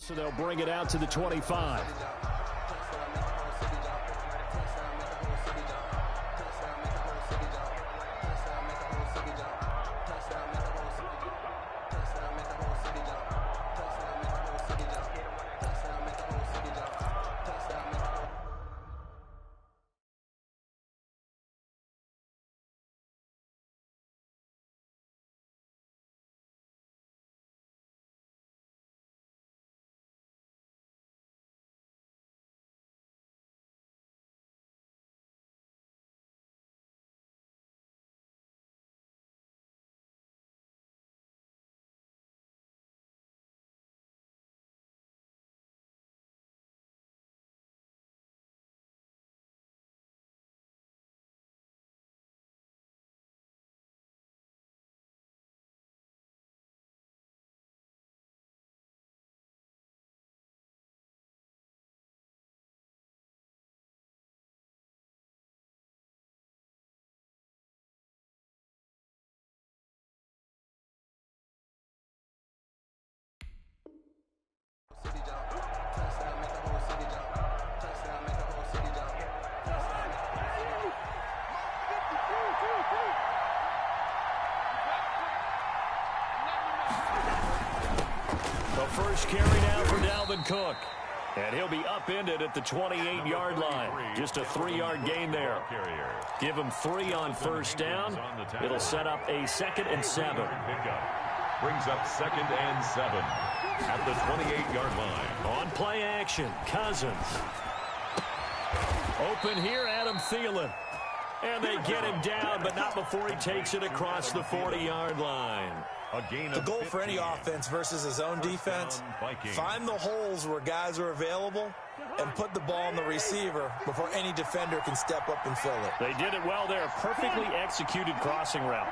So they'll bring it out to the 25. The first carry now for Dalvin Cook. And he'll be upended at the 28-yard line. Just a 3-yard gain there. Give him 3 on first down. It'll set up a 2nd and 7. Brings up 2nd and 7 at the 28-yard line. On play action, Cousins. Open here, Adam Thielen. And they get him down, but not before he takes it across the 40-yard line. The goal for any offense versus his own defense, find the holes where guys are available and put the ball on the receiver before any defender can step up and fill it. They did it well there. Perfectly executed crossing route.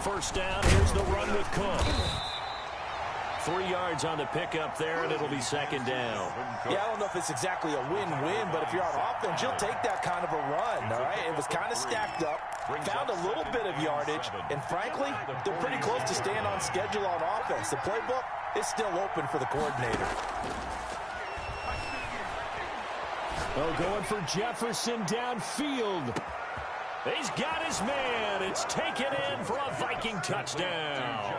First down, here's the run with Cook. 3 yards on the pickup there, and it'll be 2nd down. Yeah, I don't know if it's exactly a win-win, but if you're on offense, you'll take that kind of a run, all right? It was kind of stacked up, found a little bit of yardage, and frankly, they're pretty close to staying on schedule on offense. The playbook is still open for the coordinator. Oh, going for Jefferson downfield. He's got his man. It's taken in for a Viking touchdown.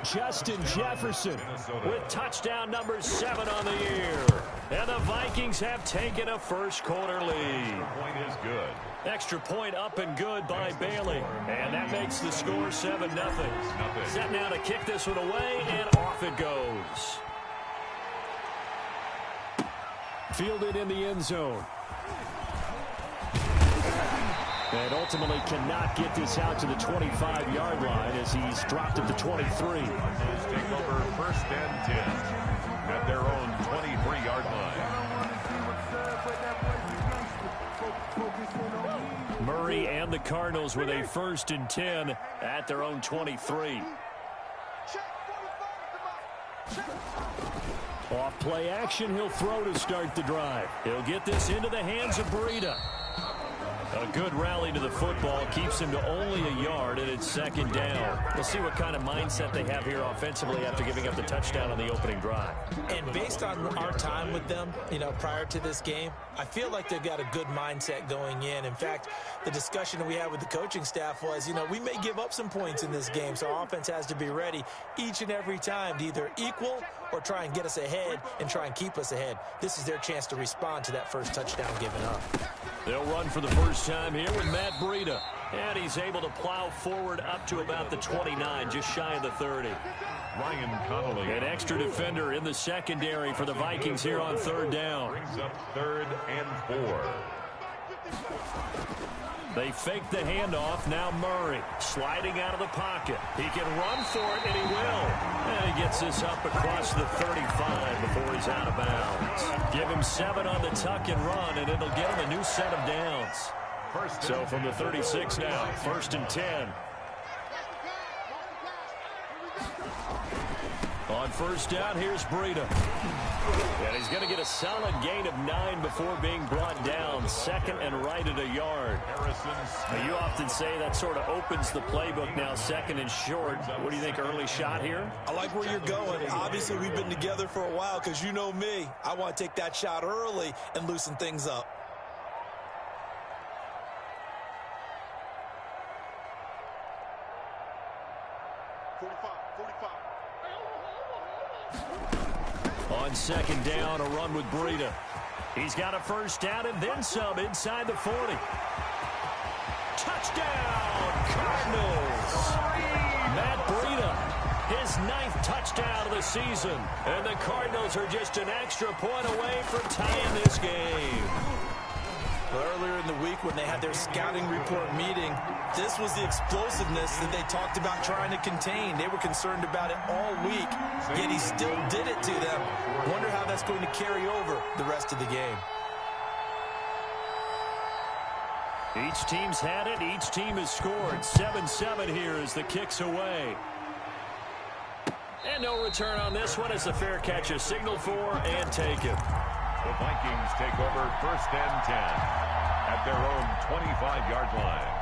Justin Jefferson with touchdown number 7 on the year. And the Vikings have taken a first-quarter lead. Point is good. Extra point up and good by Bailey. And that makes the score 7-0. Set now to kick this one away, and off it goes. Fielded in the end zone. And ultimately cannot get this out to the 25-yard line as he's dropped at the 23. Take over 1st and 10 at their own 23-yard line. Murray and the Cardinals with a 1st and 10 at their own 23. Off play action, he'll throw to start the drive. He'll get this into the hands of Breida. A good rally to the football keeps him to only a yard, and it's 2nd down. We'll see what kind of mindset they have here offensively after giving up the touchdown on the opening drive. And based on our time with them, prior to this game, I feel like they've got a good mindset going in. In fact, the discussion that we had with the coaching staff was, we may give up some points in this game, so our offense has to be ready each and every time to either equal or try and get us ahead and try and keep us ahead. This is their chance to respond to that first touchdown given up. They'll run for the first time here with Matt Breida. And he's able to plow forward up to about the 29, just shy of the 30. Ryan Connolly. An extra defender in the secondary for the Vikings here on 3rd down. Brings up 3rd and 4. They fake the handoff. Now Murray sliding out of the pocket. He can run for it, and he will. And he gets this up across the 35 before he's out of bounds. Give him 7 on the tuck and run, and it'll get him a new set of downs. So from the 36 now, 1st and 10. On first down, here's Breida. And he's going to get a solid gain of 9 before being brought down. Second and right at a yard. Now, you often say that sort of opens the playbook now, second and short. What do you think, early shot here? I like where you're going. Obviously, we've been together for a while because you know me. I want to take that shot early and loosen things up. On second down, a run with Breida. He's got a first down and then some inside the 40. Touchdown, Cardinals! Matt Breida, his 9th touchdown of the season. And the Cardinals are just an extra point away from tying this game. Earlier in the week when they had their scouting report meeting, this was the explosiveness that they talked about trying to contain. They were concerned about it all week, yet he still did it to them. Wonder how that's going to carry over the rest of the game. Each team's had it. Each team has scored. 7-7 here as the kick's away. And no return on this one as the fair catch is signaled for and taken. The Vikings take over first and 10 at their own 25-yard line.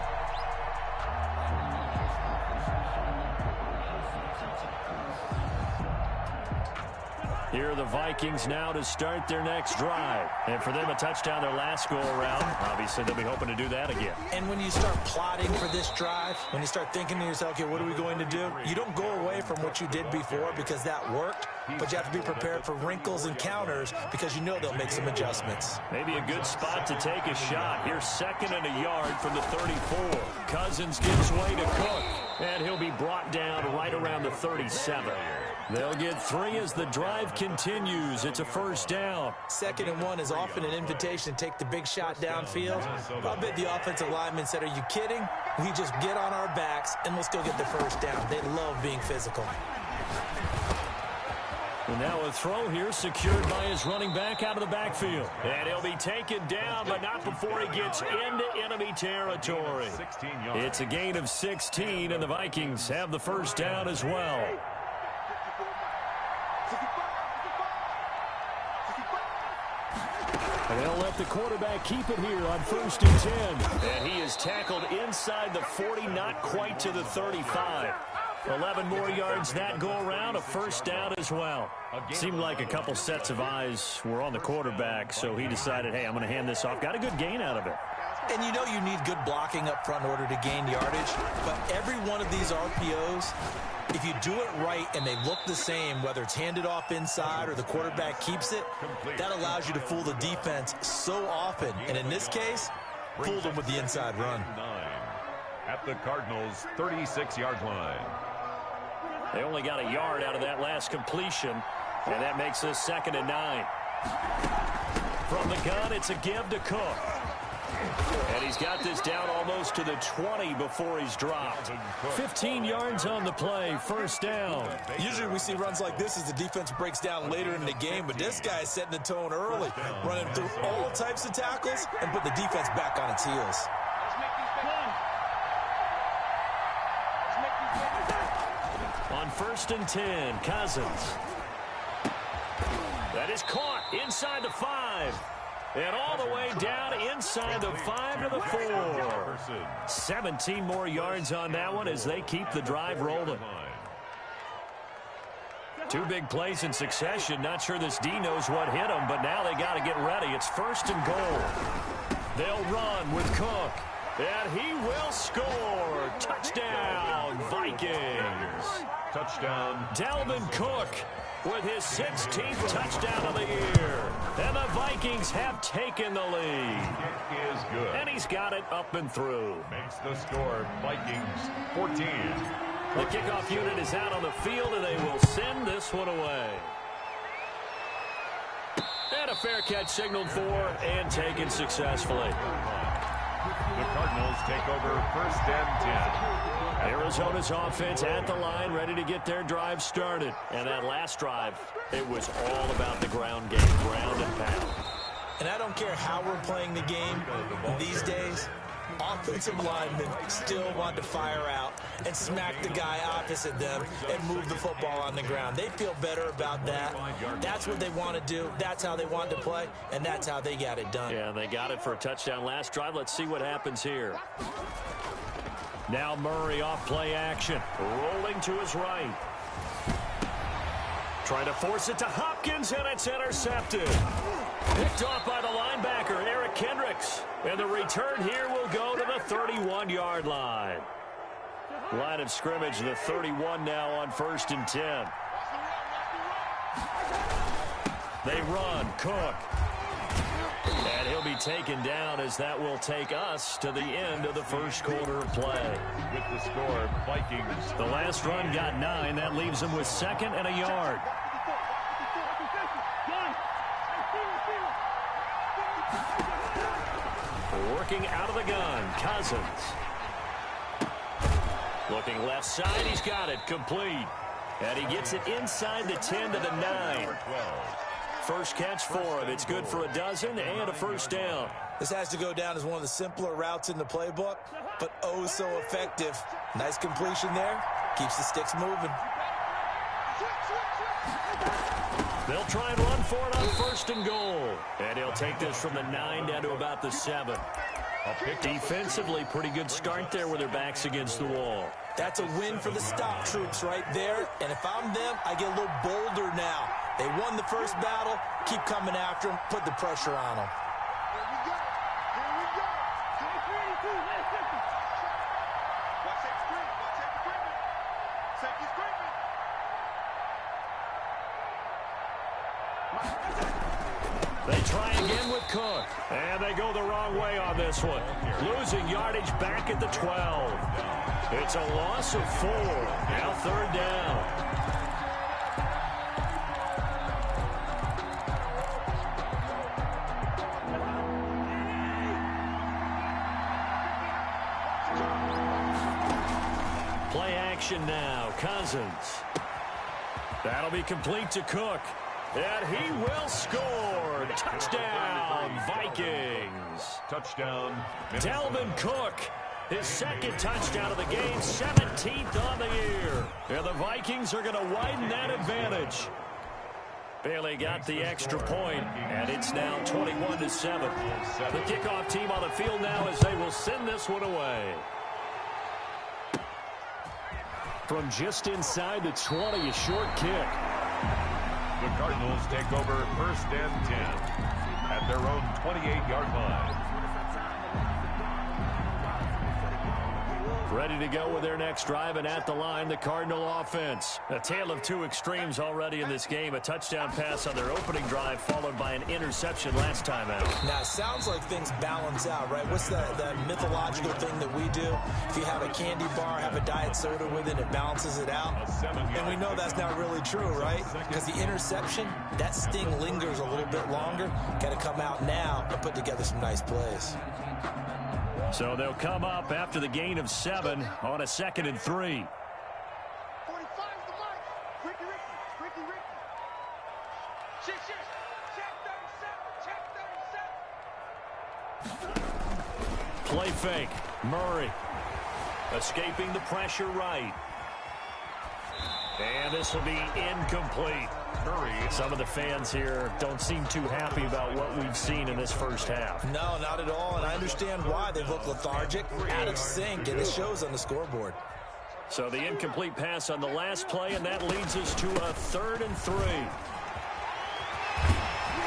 Here are the Vikings now to start their next drive. And for them, a touchdown their last go-around. Obviously, they'll be hoping to do that again. And when you start plotting for this drive, when you start thinking to yourself, okay, what are we going to do? You don't go away from what you did before because that worked, but you have to be prepared for wrinkles and counters because you know they'll make some adjustments. Maybe a good spot to take a shot. Here's second and a yard from the 34. Cousins gives way to Cook, and he'll be brought down right around the 37. They'll get 3 as the drive continues. It's a first down. 2nd and 1 is often an invitation to take the big shot downfield. I bet the offensive lineman said, are you kidding? We just get on our backs and let's go get the first down. They love being physical. And now a throw here secured by his running back out of the backfield. And he'll be taken down, but not before he gets into enemy territory. It's a gain of 16, and the Vikings have the first down as well. And they'll let the quarterback keep it here on first and 10. And he is tackled inside the 40, not quite to the 35. 11 more yards that go around, a first down as well. Seemed like a couple sets of eyes were on the quarterback, so he decided, hey, I'm going to hand this off. Got a good gain out of it. And you know you need good blocking up front in order to gain yardage, but every one of these RPOs, if you do it right and they look the same, whether it's handed off inside or the quarterback keeps it, that allows you to fool the defense so often. And in this case, fooled them with the inside run. At the Cardinals' 36-yard line. They only got a yard out of that last completion, and that makes this 2nd and 9. From the gun, it's a give to Cook. And he's got this down almost to the 20 before he's dropped. 15 yards on the play, first down. Usually we see runs like this as the defense breaks down later in the game, but this guy is setting the tone early, running through all types of tackles and put the defense back on its heels. On first and 10, Cousins. That is caught inside the 5. And all the way down inside the 5 to the 4. 17 more yards on that one as they keep the drive rolling. 2 big plays in succession. Not sure this D knows what hit them, but now they got to get ready. It's first and goal. They'll run with Cook. And he will score. Touchdown, Vikings. Touchdown. Dalvin Cook with his 16th touchdown of the year. And the Vikings have taken the lead. It is good. And he's got it up and through. Makes the score Vikings 14. The kickoff unit is out on the field, and they will send this one away. And a fair catch signaled for and taken successfully. The Cardinals take over first and 10. Arizona's offense at the line, ready to get their drive started. And that last drive, it was all about the ground game, ground and pound. And I don't care how we're playing the game these days, offensive linemen still want to fire out and smack the guy opposite them and move the football on the ground. They feel better about that. That's what they want to do. That's how they want to play, and that's how they got it done. Yeah, they got it for a touchdown last drive. Let's see what happens here. Now Murray off play action. Rolling to his right. Trying to force it to Hopkins, and it's intercepted. Picked off by the linebacker, Eric Kendricks. And the return here will go to the 31-yard line. Line of scrimmage, the 31 now on 1st and 10. They run, Cook. And he'll be taken down as that will take us to the end of the first quarter of play. With the score, Vikings. The last run got 9. That leaves them with 2nd and a yard. Working out of the gun, Cousins. Looking left side, he's got it, complete. And he gets it inside the 10 to the 9. First catch for him. It's good for a dozen and a first down. This has to go down as one of the simpler routes in the playbook, but oh so effective. Nice completion there. Keeps the sticks moving. They'll try and run for it on 1st and goal. And he'll take this from the 9 down to about the 7. Defensively, pretty good start there with their backs against the wall. That's a win for the stop troops right there. And if I'm them, I get a little bolder now. They won the first battle. Keep coming after them. Put the pressure on them. They try again with Cook. And they go the wrong way on this one. Losing yardage back at the 12. It's a loss of 4. Now 3rd down. Play action now. Cousins. That'll be complete to Cook. And he will score. Touchdown, Vikings. Touchdown. Dalvin Cook, his 2nd touchdown of the game, 17th on the year. And the Vikings are going to widen that advantage. Bailey got the extra point, and it's now 21-7. The kickoff team on the field now as they will send this one away. From just inside the 20, a short kick. The Cardinals take over 1st and 10 at their own 28-yard line. Ready to go with their next drive, and at the line, the Cardinal offense. A tale of 2 extremes already in this game. A touchdown pass on their opening drive, followed by an interception last time out. Now, it sounds like things balance out, right? What's that mythological thing that we do? If you have a candy bar, have a diet soda with it, it balances it out. And we know that's not really true, right? Because the interception, that sting lingers a little bit longer. Got to come out now and put together some nice plays. So they'll come up after the gain of 7 on a 2nd and 3. Play fake. Murray escaping the pressure right. And this will be incomplete. Some of the fans here don't seem too happy about what we've seen in this first half. No, not at all, and I understand why. They've looked lethargic, out of sync, and it shows on the scoreboard. So the incomplete pass on the last play, and that leads us to a 3rd and 3.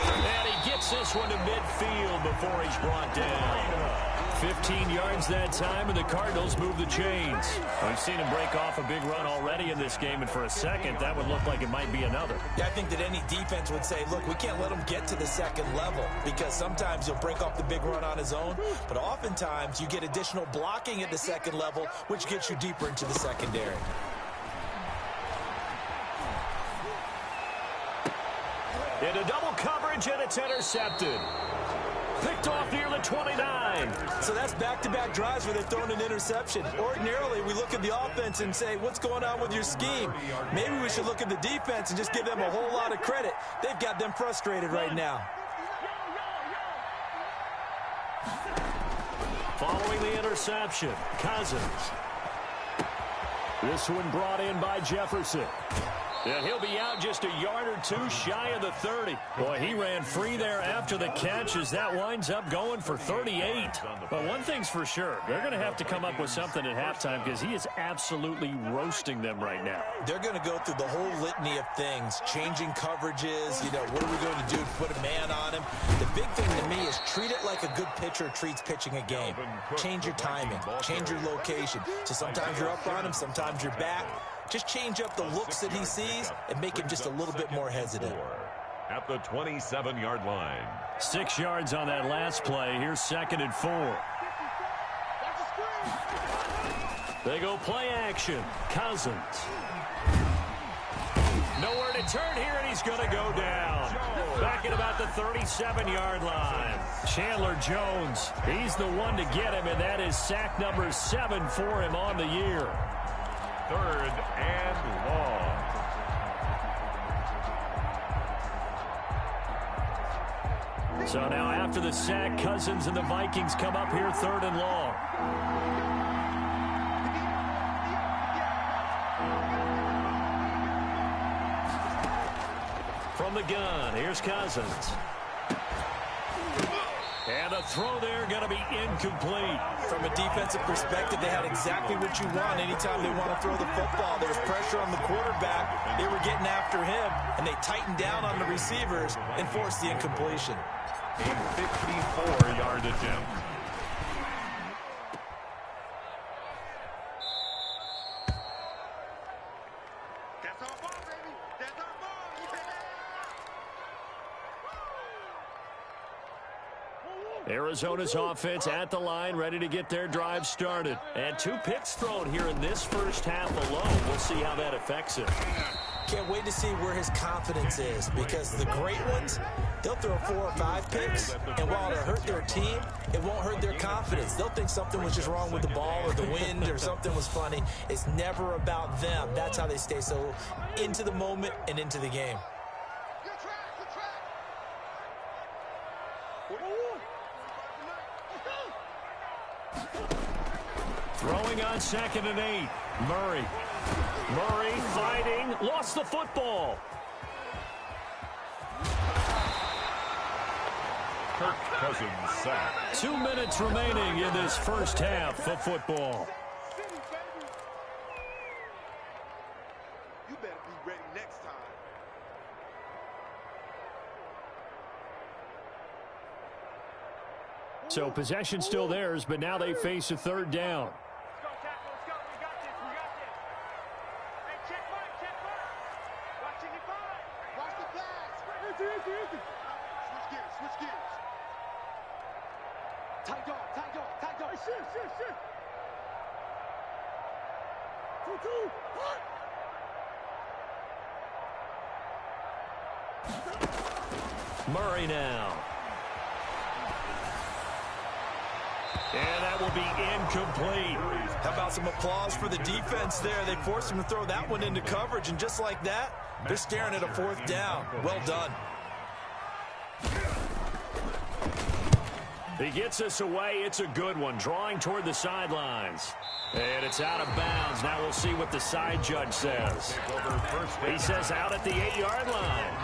And he gets this one to midfield before he's brought down. 15 yards that time, and the Cardinals move the chains. We've seen him break off a big run already in this game, and for a second, that would look like it might be another. Yeah, I think that any defense would say, look, we can't let him get to the 2nd level, because sometimes he'll break off the big run on his own, but oftentimes you get additional blocking at the 2nd level, which gets you deeper into the secondary. Into double coverage, and it's intercepted. Picked off near the 29. So that's back-to-back drives where they're throwing an interception. Ordinarily, we look at the offense and say, what's going on with your scheme? Maybe we should look at the defense and just give them a whole lot of credit. They've got them frustrated right now. Following the interception, Cousins. This one brought in by Jefferson. And he'll be out just a yard or two shy of the 30. Boy, he ran free there after the catch as that winds up going for 38. But one thing's for sure, they're going to have to come up with something at halftime because he is absolutely roasting them right now. They're going to go through the whole litany of things, changing coverages, what are we going to do to put a man on him? The big thing to me is treat it like a good pitcher treats pitching a game. Change your timing, change your location. So sometimes you're up on him, sometimes you're back. Just change up the looks that he sees and make him just a little bit more hesitant. At the 27-yard line. 6 yards on that last play. Here's 2nd and 4. They go play action. Cousins. Nowhere to turn here, and he's going to go down. Back at about the 37-yard line. Chandler Jones, he's the one to get him, and that is sack number 7 for him on the year. 3rd and long. So now after the sack, Cousins and the Vikings come up here 3rd and long. From the gun, here's Cousins. And the throw there going to be incomplete. From a defensive perspective, they had exactly what you want anytime they want to throw the football. There was pressure on the quarterback. They were getting after him, and they tightened down on the receivers and forced the incompletion. A 54-yard attempt. Arizona's offense at the line, ready to get their drive started. And 2 picks thrown here in this first half alone. We'll see how that affects him. Can't wait to see where his confidence is, because the great ones, they'll throw 4 or 5 picks, and while it'll hurt their team, it won't hurt their confidence. They'll think something was just wrong with the ball or the wind or something was funny. It's never about them. That's how they stay so into the moment and into the game. Throwing on 2nd and 8. Murray. Murray fighting. Lost the football. Kirk Cousins sacked. 2 minutes remaining in this first half of football. You better be ready next time. So possession still theirs, but now they face a 3rd down. Murray now. And that will be incomplete. How about some applause for the defense there? They forced him to throw that one into coverage, and just like that, they're staring at a 4th down. Well done. He gets us away. It's a good one. Drawing toward the sidelines. And it's out of bounds. Now we'll see what the side judge says. He says out at the 8-yard line.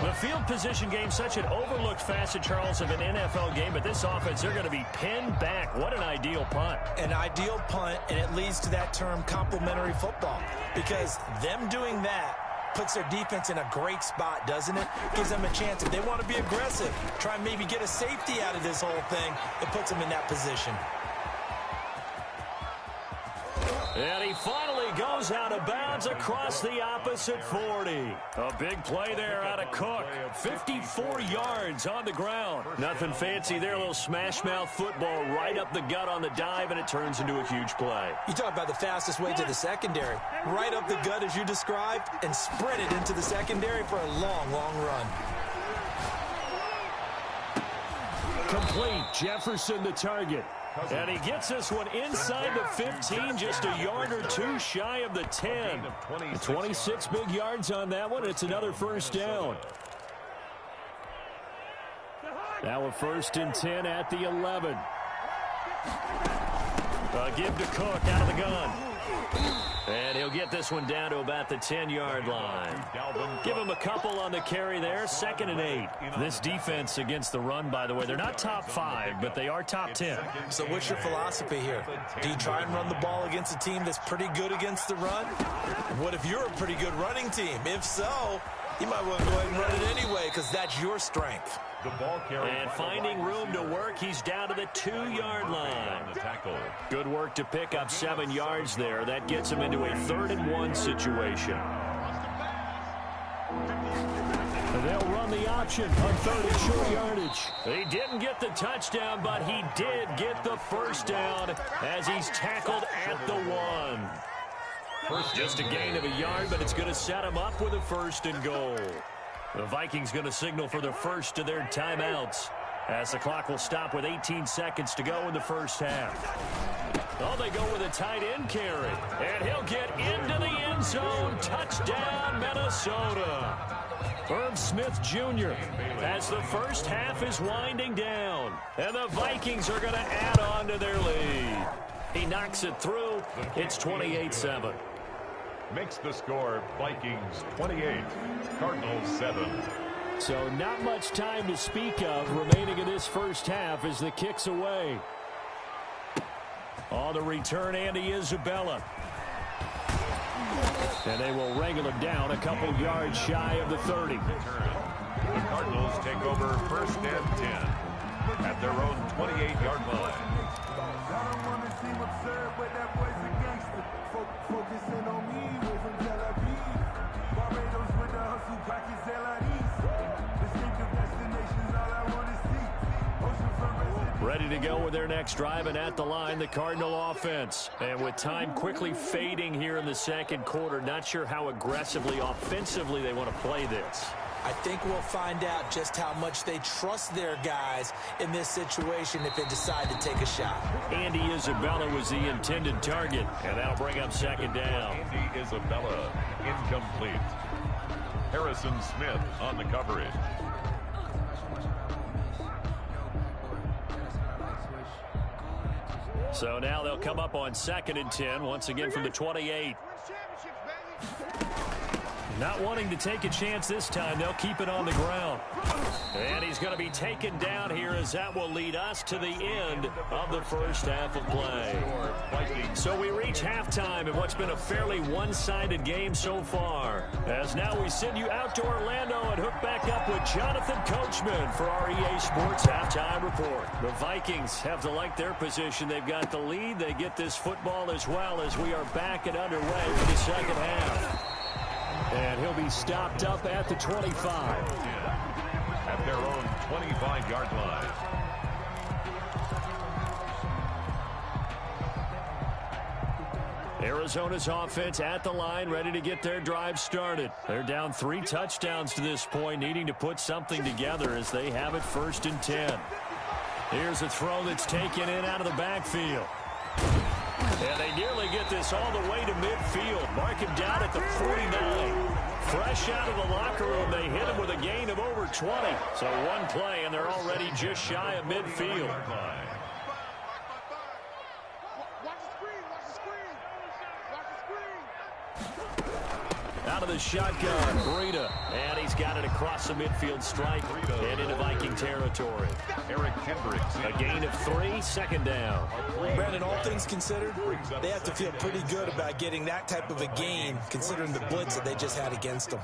The field position game, such an overlooked facet, Charles, of an NFL game. But this offense, they're going to be pinned back. What an ideal punt. An ideal punt, and it leads to that term complementary football. Because them doing that puts their defense in a great spot, doesn't it? Gives them a chance. If they want to be aggressive, try and maybe get a safety out of this whole thing, it puts them in that position. And he finally goes out of bounds across the opposite 40. A big play there out of Cook. 54 yards on the ground. Nothing fancy there. A little smash-mouth football right up the gut on the dive, and it turns into a huge play. You talk about the fastest way to the secondary. Right up the gut, as you described, and sprinted into the secondary for a long, long run. Complete. Jefferson the target. And he gets this one inside the 15, just a yard or two shy of the 10. 26 big yards on that one. It's another first down. Now a 1st and 10 at the 11. Give to Cook out of the gun. And he'll get this one down to about the 10-yard line. Give him a couple on the carry there, 2nd and 8. This defense against the run, by the way, they're not top 5, but they are top 10. So what's your philosophy here? Do you try and run the ball against a team that's pretty good against the run? What if you're a pretty good running team? If so, you might want to go ahead and run it anyway because that's your strength. And finding room to work, he's down to the 2-yard line. Good work to pick up 7 yards there. That gets him into a 3rd and 1 situation. They'll run the option on 3rd and short yardage. He didn't get the touchdown, but he did get the first down as he's tackled at the 1. Just a gain of a yard, but it's going to set him up with a 1st and goal. The Vikings going to signal for the first of their timeouts as the clock will stop with 18 seconds to go in the first half. Oh, they go with a tight end carry, and he'll get into the end zone. Touchdown, Minnesota. Herb Smith Jr. as the first half is winding down, and the Vikings are going to add on to their lead. He knocks it through. It's 28-7. Makes the score Vikings 28, Cardinals 7. So not much time to speak of remaining in this first half as the kick's away. On the return, Andy Isabella. And they will wrangle him down a couple yards shy of the 30. The Cardinals take over 1st and 10 at their own 28-yard line. Focusing on me, we're from Tel Aviv. Barbados with the hustle, pockets distinctive destinations, all I want to see. Ocean front ready to go with their next drive, and at the line, the Cardinal offense. And with time quickly fading here in the second quarter, not sure how aggressively, offensively they want to play this. I think we'll find out just how much they trust their guys in this situation if they decide to take a shot. Andy Isabella was the intended target, and that'll bring up 2nd down. Andy Isabella, incomplete. Harrison Smith on the coverage. So now they'll come up on 2nd and 10, once again from the 28. Not wanting to take a chance this time, they'll keep it on the ground. And he's going to be taken down here as that will lead us to the end of the first half of play. So we reach halftime in what's been a fairly one-sided game so far. As now we send you out to Orlando and hook back up with Jonathan Coachman for our EA Sports Halftime Report. The Vikings have to like their position. They've got the lead. They get this football as well as we are back and underway for the second half. And he'll be stopped up at the 25. At their own 25-yard line. Arizona's offense at the line, ready to get their drive started. They're down 3 touchdowns to this point, needing to put something together as they have it 1st and 10. Here's a throw that's taken in out of the backfield. And they nearly get this all the way to midfield. Mark him down at the 49. Fresh out of the locker room, they hit him with a gain of over 20. So one play, and they're already just shy of midfield. Out of the shotgun, Breida. And he's got it across the midfield stripe and into Viking territory. Eric Kendricks. A gain of 3, 2nd down. Brandon, all things considered, they have to feel pretty good about getting that type of a gain, considering the blitz that they just had against them.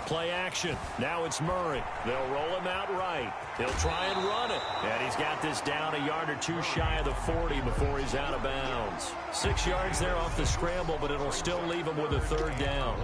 Play action. Now it's Murray. They'll roll him out right. He'll try and run it. And he's got this down a yard or 2 shy of the 40 before he's out of bounds. 6 yards there off the scramble, but it'll still leave him with a 3rd down.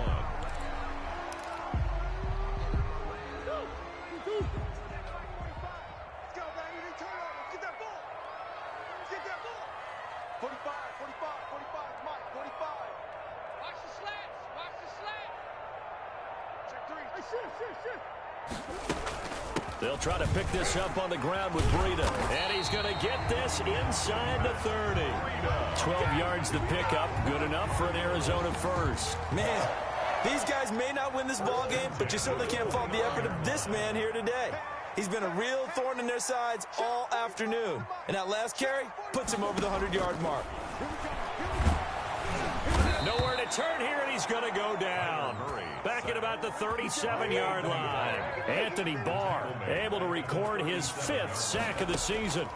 They'll try to pick this up on the ground with Breida. And he's going to get this inside the 30. 12 yards to pick up. Good enough for an Arizona first. Man, these guys may not win this ball game, but you certainly can't fault the effort of this man here today. He's been a real thorn in their sides all afternoon. And that last carry puts him over the 100-yard mark. Nowhere to turn here, and he's going to go down. Back at about the 37-yard line. Anthony Barr able to record his 5th sack of the season.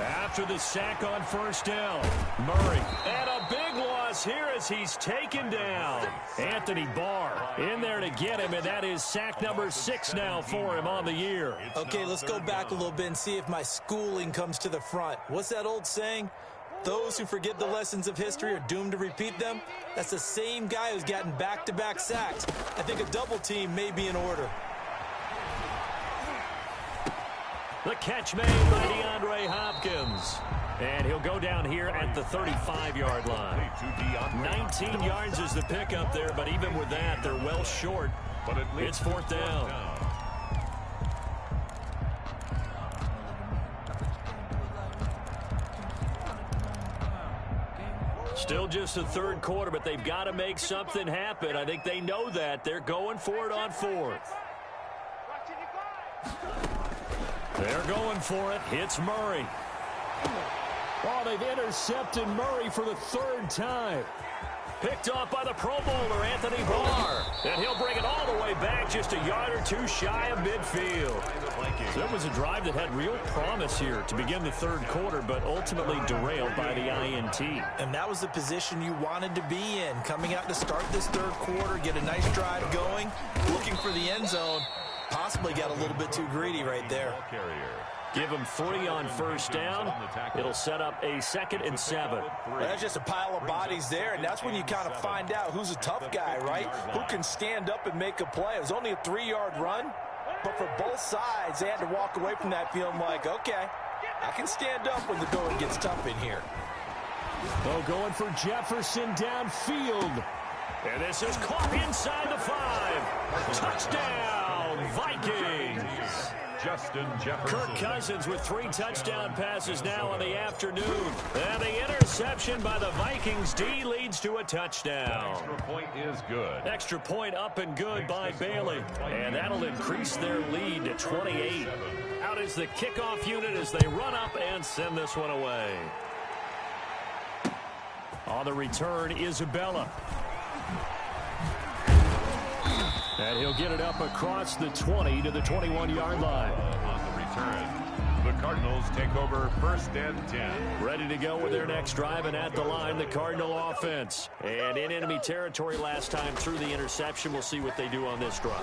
After the sack on first down, Murray. And a big loss here as he's taken down. Anthony Barr in there to get him, and that is sack number 6 now for him on the year. Okay, let's go back a little bit and see if my schooling comes to the front. What's that old saying? Those who forget the lessons of history are doomed to repeat them. That's the same guy who's gotten back-to-back sacks. I think a double team may be in order. The catch made by DeAndre Hopkins. And he'll go down here at the 35-yard line. 19 yards is the pickup there, but even with that, they're well short. But it's 4th down. Still just the 3rd quarter, but they've got to make something happen. I think they know that. They're going for it on 4th. They're going for it. Hits Murray. Oh, they've intercepted Murray for the 3rd time. Picked off by the Pro Bowler, Anthony Barr. And he'll bring it all the way back just a yard or two shy of midfield. So it was a drive that had real promise here to begin the 3rd quarter, but ultimately derailed by the INT. And that was the position you wanted to be in. Coming out to start this 3rd quarter, get a nice drive going, looking for the end zone. Possibly got a little bit too greedy right there. Give him 3 on first down. It'll set up a 2nd and 7. Well, that's just a pile of bodies there, and that's when you kind of find out who's a tough guy, right? Who can stand up and make a play. It was only a 3-yard run, but for both sides, they had to walk away from that feeling like, okay, I can stand up when the going gets tough in here. Oh, going for Jefferson downfield. And this is caught inside the 5. Touchdown, Vikings. Justin Jefferson. Kirk Cousins with 3 touchdown passes now in the afternoon. And the interception by the Vikings D leads to a touchdown. Extra point is good. Extra point up and good by Bailey. And that'll increase their lead to 28. Out is the kickoff unit as they run up and send this one away. On the return, Isabella. And he'll get it up across the 20 to the 21-yard line. On the return, the Cardinals take over 1st and 10. Ready to go with their next drive, and at the line, the Cardinal offense. And in enemy territory last time through the interception. We'll see what they do on this drive.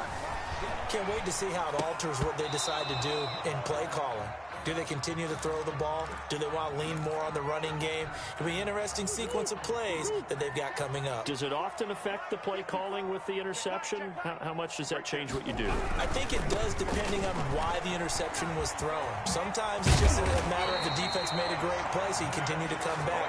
Can't wait to see how it alters what they decide to do in play calling. Do they continue to throw the ball? Do they want to lean more on the running game? It'll be an interesting sequence of plays that they've got coming up. Does it often affect the play calling with the interception? How much does that change what you do? I think it does depending on why the interception was thrown. Sometimes it's just a matter of the defense made a great play, so you continue to come back.